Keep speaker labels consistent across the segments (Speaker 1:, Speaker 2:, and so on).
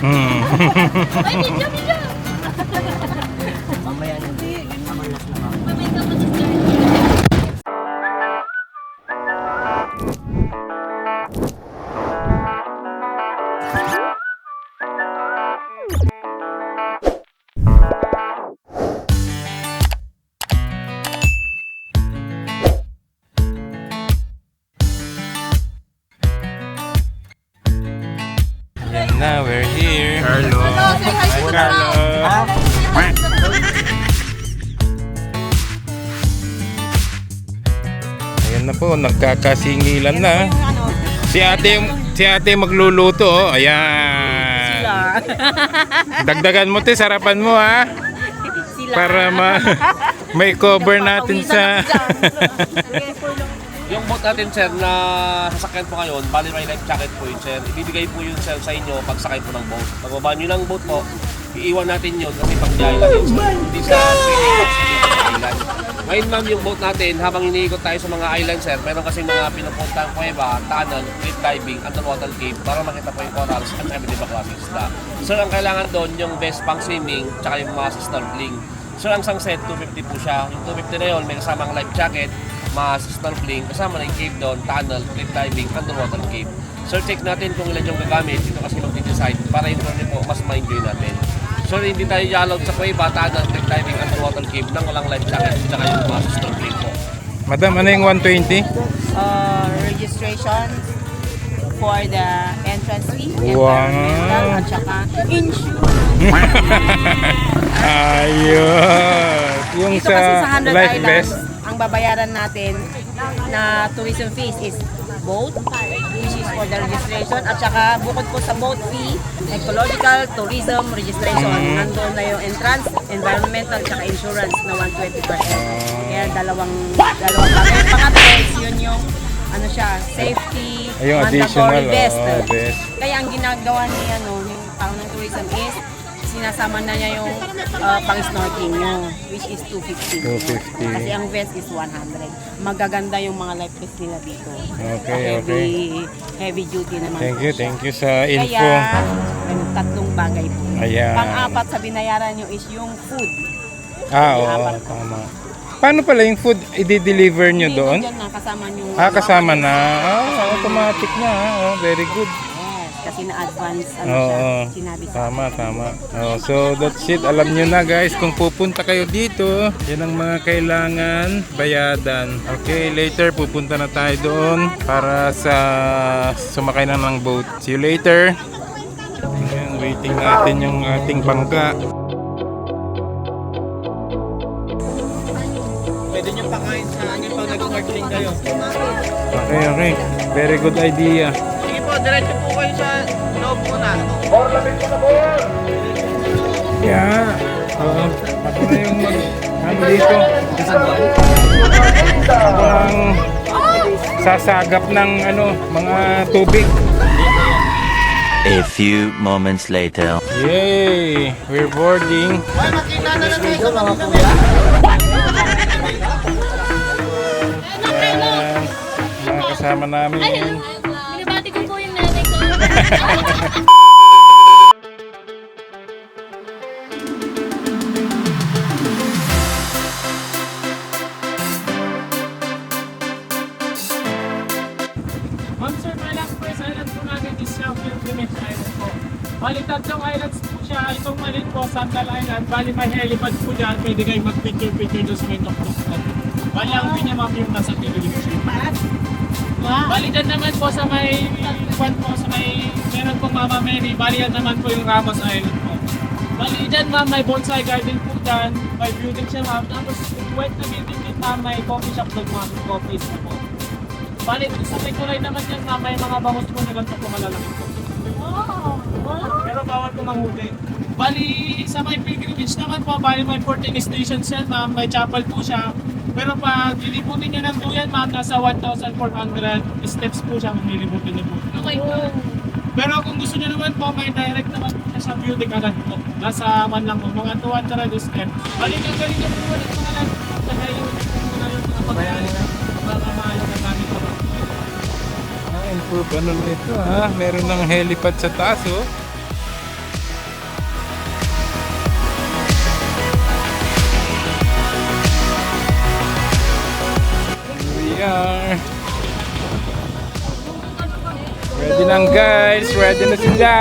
Speaker 1: Ay, video, video!
Speaker 2: Mamaya na. Amalas na ako.
Speaker 1: Mamaya ka mag-start.
Speaker 3: And now we're here. Carlo.
Speaker 1: Say hi
Speaker 3: Hi,
Speaker 1: po
Speaker 3: Carlo. Ayan na po, nagkakasingilan na. Si ate magluluto, oh. Ayan. Dagdagan mo 'te, sarapan mo ha. Para may cover natin sa
Speaker 4: Yung boat natin sir na sasakyan po ngayon, bali may life jacket po yun sir. Ibibigay po yun sir sa inyo pag sakay po ng boat. Pagbaba nyo ng boat po, iiwan natin yun kasi pag biyahe lang yun sir. Hindi sa island. Ngayon ma'am yung boat natin, habang iniikot tayo sa mga island sir, meron kasing mga pinupuntang kuweba, tunnel, cliff diving, underwater cave para makita po yung corals at iba't ibang klaseng isda. Sir, ang kailangan doon yung best pang swimming tsaka yung mga snorkeling. Sir, ang isang set, 250 po siya. Yung 250 na yun, may kasamang life jacket, mga snorkeling, kasama na yung cave doon, tunnel, cliff diving, underwater cave. Sir, check natin kung ilan yung gagamit. Ito kasi mag-decide para yung journey po mas ma-enjoy natin. Sir, hindi tayo allowed sa kuweba, tunnel, cliff diving, underwater cave nang walang life jacket tsaka yung mga snorkeling po.
Speaker 3: Madam, ano yung 120?
Speaker 5: Registration for the entrance fee,
Speaker 3: Wow.
Speaker 5: environmental, at saka insurance.
Speaker 3: Ayun. Yung
Speaker 5: Dito kasi sa
Speaker 3: sa
Speaker 5: 100
Speaker 3: life
Speaker 5: Islands,
Speaker 3: vest.
Speaker 5: ang babayaran natin na tourism fees is boat, which is for the registration, at saka bukod po sa boat fee, ecological, tourism, registration. Nandun na yung entrance, environmental, at saka insurance na 120 per head. Kaya dalawang bagay. Yung pangatlo is yun yung ano siya, safety,
Speaker 3: Yung additional
Speaker 5: mandatory vest.
Speaker 3: vest.
Speaker 5: Kaya ang ginagawa ni yung tao ng tourism is sinasama na niya yung pang-snorkeling nyo, which is 250.
Speaker 3: 250.
Speaker 5: Kasi ang vest is 100. Magaganda yung mga life vest nila dito.
Speaker 3: Okay, okay.
Speaker 5: Heavy duty naman.
Speaker 3: Thank you sa info.
Speaker 5: Kaya, yung tatlong bagay po.
Speaker 3: Ayan.
Speaker 5: Pang-apat sa binayaran nyo is yung food.
Speaker 3: Oo,
Speaker 5: Apat po.
Speaker 3: tama. Paano pala yung food i-deliver nyo
Speaker 5: Hindi,
Speaker 3: doon?
Speaker 5: nandyan na, kasama nyo.
Speaker 3: Kasama na. Automatic na. Very good.
Speaker 5: Yes, kasi na-advance,
Speaker 3: Oo,
Speaker 5: siya, sinabi sa
Speaker 3: tama. So that's it. Alam nyo na guys, kung pupunta kayo dito, yan ang mga kailangan bayadan. Okay, later pupunta na tayo doon para sa sumakay na ng boat. See you later. Ayan, waiting natin yung ating bangka.
Speaker 2: Pwede nyo pakain sa akin pag nag-snorkeling kayo.
Speaker 3: Okay. Very good idea.
Speaker 2: Sige po, diretso po kayo sa loob muna.
Speaker 3: Yeah. Oo. Ako na yung ano dito. Ang sasagap ng mga tubig.
Speaker 6: A few moments later.
Speaker 3: Yay! We're boarding.
Speaker 2: Ay, makita na lang kayo sa kanila nila.
Speaker 3: Ayan. Mga kasama namin.
Speaker 1: Ay, binabati ko po yung nanay ko.
Speaker 7: Ma'am sir, my last first island po namin is yung Pilgrimage Island po. Bali, tatlong islands po siya. Itong maliit po, Sandal Island. Bali, may helipad po dyan. Pwede kayo mag-picture-picture doon sa may tok-tok. Bali, ang pinya ma'am yung nasa Pilgrimage. Bali, dyan naman po sa may meron po Mama Mary. Bali, yan naman po yung Ramos Island po. Bali, dyan ma'am, may bonsai garden po dyan. May building siya ma'am. Tapos, wet na building din ma'am, may coffee shop doon ma'am. Coffees na po. Bali, sa may kulay naman yan ma'am, may mga bangus po na ganito po malalaki po. Pero bawal po manghuli. Bali, sa may pilgrimage naman po, bali may 14 stations yan ma'am, may chapel po siya. Pero pag lilibutin nyo ng duyan ma'am, nasa 1,400 steps po siya kung lilibutin nyo po.
Speaker 1: Okay po.
Speaker 7: Pero kung gusto nyo naman po, may direct naman po siya sa building agad po. Nasa man lang po, mga 200 steps. Bali, gagaling nyo po ulit mga lang. Tagay yung mga pagkain. Para maayos na namin po.
Speaker 3: Improve ano na ito ha. Meron ng helipad sa taas oh. Ready lang guys, ready na sila.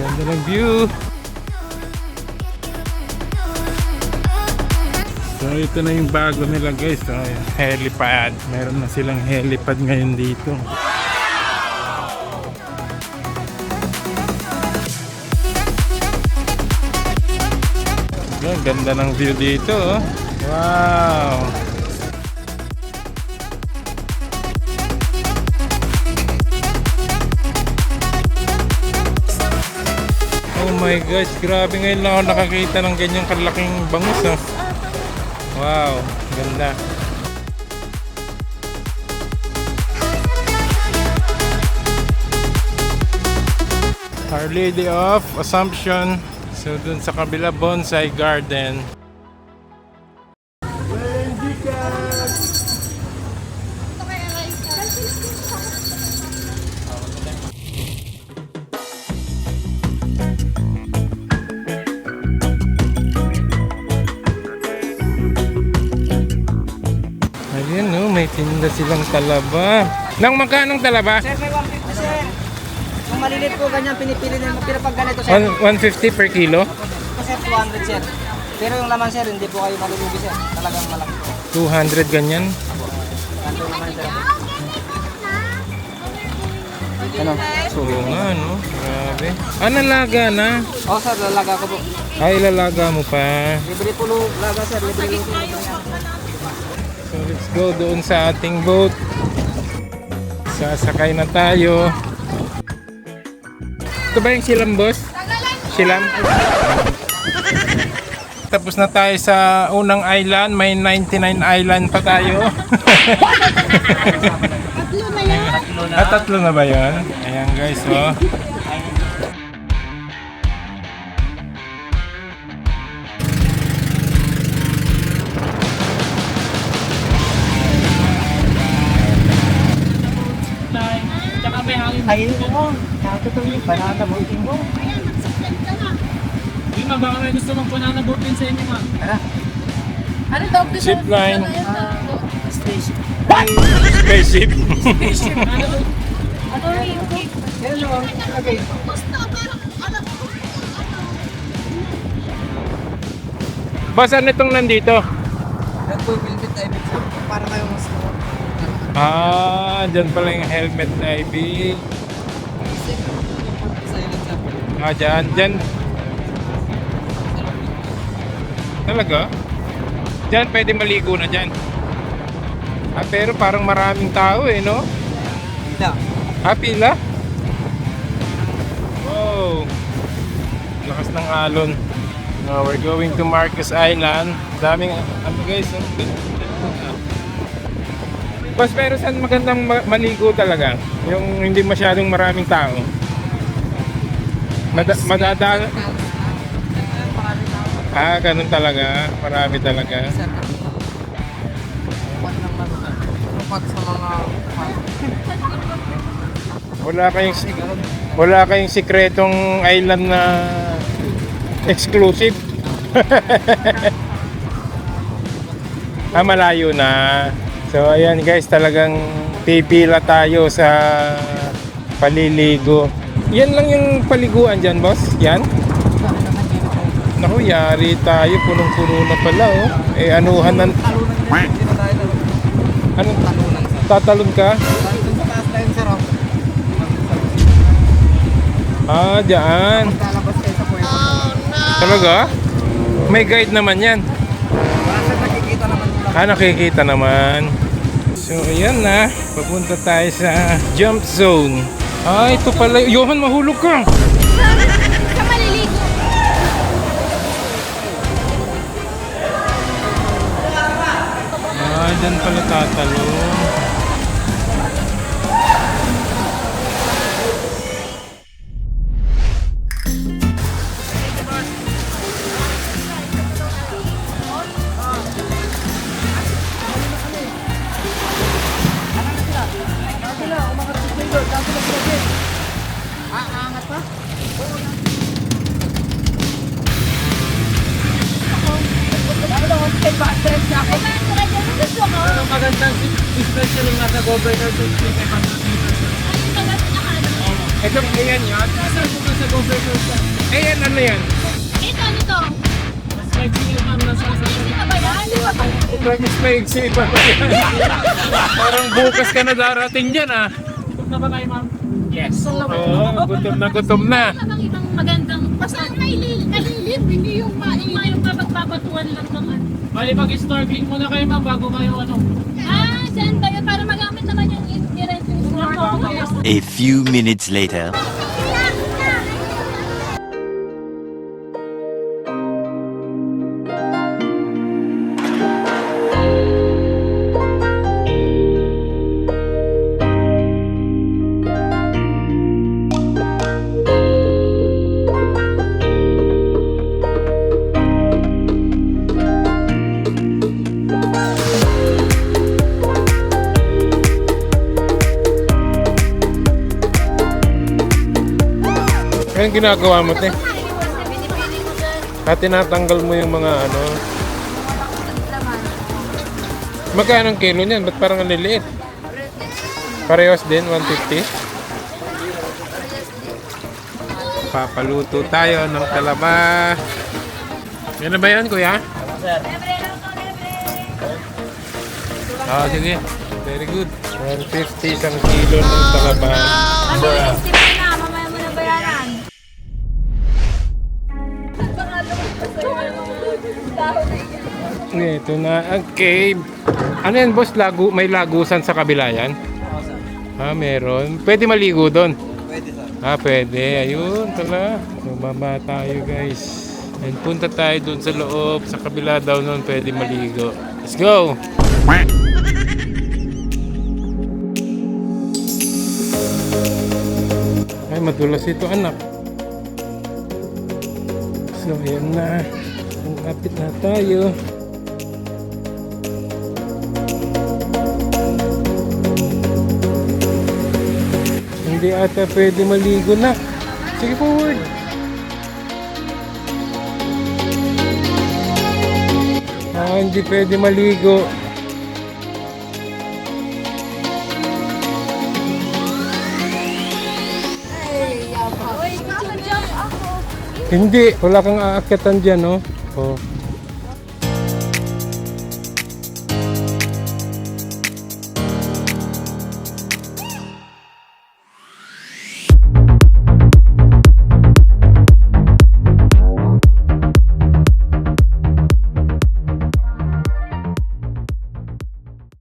Speaker 3: Ganda ng view. So ito na yung bago nila guys. So, helipad. Meron na silang helipad ngayon dito. Ang ganda ng view dito. Oh. Wow. Oh my gosh, grabe ngayon lang ako nakakita ng ganyang kalaking bangus. Oh. Wow, ganda. Our Lady of Assumption. So dun sa kabila, bonsai garden. Ayan no, may tinda silang talaba. Nang magkanong talaba?
Speaker 2: Sir, may 150 sir. Kung malilit po ganyan, pinipili na yung pag ganito sir.
Speaker 3: 150 per kilo?
Speaker 2: Sir, 200 sir. Pero yung laman sir, hindi po kayo malulugi sir. Talagang malaki po.
Speaker 3: 200 ganyan.
Speaker 2: Ganito naman sir. Ano?
Speaker 3: Oo nga no, grabe. Nalaga na?
Speaker 2: Oo sir, lalaga ko po.
Speaker 3: Ay, lalaga mo pa.
Speaker 2: Libre po laga sir, libre yung
Speaker 3: So let's go doon sa ating boat. Sasakay na tayo. Ito ba yung silam boss? Silam? Tapos na tayo sa unang island. May 99 island pa tayo. Tatlo na ba yun? Ayan guys oh.
Speaker 7: Tsaka may hangin.
Speaker 2: Ayun mo, nakatutong yung banana boating mo.
Speaker 7: Di ma, baka may gusto mong banana boat din sa inyo ma.
Speaker 1: Ano daw?
Speaker 3: Zip line.
Speaker 2: Station.
Speaker 3: Spaceship.
Speaker 1: Ano rin?
Speaker 2: Hello, okay.
Speaker 3: Boss, ano itong nandito?
Speaker 2: Yan po yung helmet diving sir. Para kayo mas
Speaker 3: Dyan pala yung helmet diving.
Speaker 2: silent sir.
Speaker 3: Dyan. Talaga? Dyan, pwede maligo na dyan. Pero parang maraming tao no?
Speaker 2: Pila.
Speaker 3: Pila? Wow! Lakas ng alon. Now we're going to Marcos Island. Daming, guys, Boss, pero saan magandang maligo talaga? Yung hindi masyadong maraming tao. Madadaan. Ganun talaga. Marami talaga.
Speaker 2: Dapat sa mga
Speaker 3: Wala kayong sikretong island na exclusive. Malayo na. So ayan guys, talagang Pipila tayo sa paliligo. Yan lang yung paliguan dyan, boss? Yan? Naku, yari tayo. Punong-puno na pala, oh. Eh, anuhan ng... Anong talunan, sir? Tatalon ka?
Speaker 2: Dun sa taas tayo, sir.
Speaker 3: Ah, dyan.
Speaker 2: Lalabas kayo sa puwento.
Speaker 3: Talaga? May guide naman yan.
Speaker 2: Sir, nakikita naman nila.
Speaker 3: Ah, nakikita naman. So, ayan na. Papunta tayo sa jump zone. Ah, ito pala. Johan, mahulog ka.
Speaker 1: Sa maliligo.
Speaker 3: Ah, dyan pala tatalon.
Speaker 7: Ang magandang special yung nasa governor to 300 meters.
Speaker 3: Ito, ayan yun.
Speaker 7: Saan po ka sa governor sa?
Speaker 3: Ayan, ano yan?
Speaker 1: Ito.
Speaker 7: Mas flexible ma'am na sa
Speaker 1: Hindi ka ba yan? Di ba?
Speaker 3: Promise may igsipan pa yan. Parang bukas ka na darating dyan, ah.
Speaker 7: Gutom na ba kayo ma'am? Yes.
Speaker 3: Oo, gutom na gutom na.
Speaker 1: Namang ibang magandang basta nalilim, hindi yung yung mapagpapatuan lang ng ano.
Speaker 7: Bali mag-snorkeling muna kayo ma'am bago kayo ano.
Speaker 1: Dyan ba yun? Para magamit naman yung i-rent yung snorkel.
Speaker 6: A few minutes later.
Speaker 3: Anong ginagawa mo, te? At tinatanggal mo yung mga ano. Magkano ang kilo niyan? Ba't parang ang liliit? Parehas din, 150? Papaluto tayo ng talaba. Yan na ba yan, kuya?
Speaker 2: Sir.
Speaker 3: Ah, sige. Very good. 150 isang kilo ng talaba. Ito na ang cave. Ano yan, boss? May lagusan sa kabila yan?
Speaker 2: Oo, sir.
Speaker 3: Ah, meron. Pwede maligo doon?
Speaker 2: Pwede, sir.
Speaker 3: Ah, pwede. Ayun, tala. Bumaba tayo, guys. And punta tayo doon sa loob. Sa kabila daw noon pwede maligo. Let's go! Ay, madulas ito, anak. So, ayan na. Kapit na tayo. Hindi ata pwede maligo na. Sige, forward. Ah, hindi pwede maligo. Hindi, wala kang aakyatan dyan, no? Oh.